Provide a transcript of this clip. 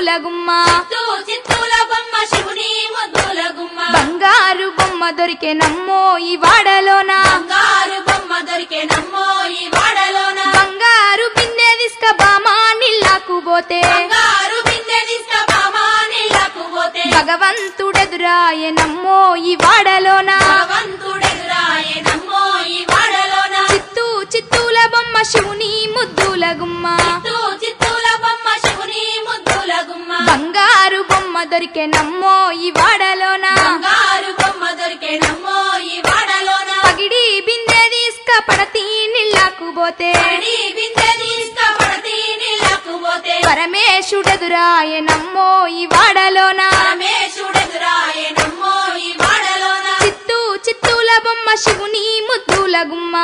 ముద్దుల గుమ్మ బంగారు బొమ్మ దొరికే నమ్మో ఈ వాడలోన బంగారు బిందె తీసుక బామా నీళ్ళకు పోతే భగవంతుడెదురాయే నమ్మో ఈ వాడలోన చిత్తూ చిత్తూల బొమ్మ శివుని ముద్దుల గుమ్మ బంగారు బొమ్మ దొరికే నమ్మో ఈ వాడలోన పగిడి బిందె తీసుక పడతీ నీళ్ళకు పోతే పరమేశుడెదురాయే నమ్మో ఈ వాడలోన చిత్తూ చిత్తూల బొమ్మ శివుని ముద్దుల గుమ్మ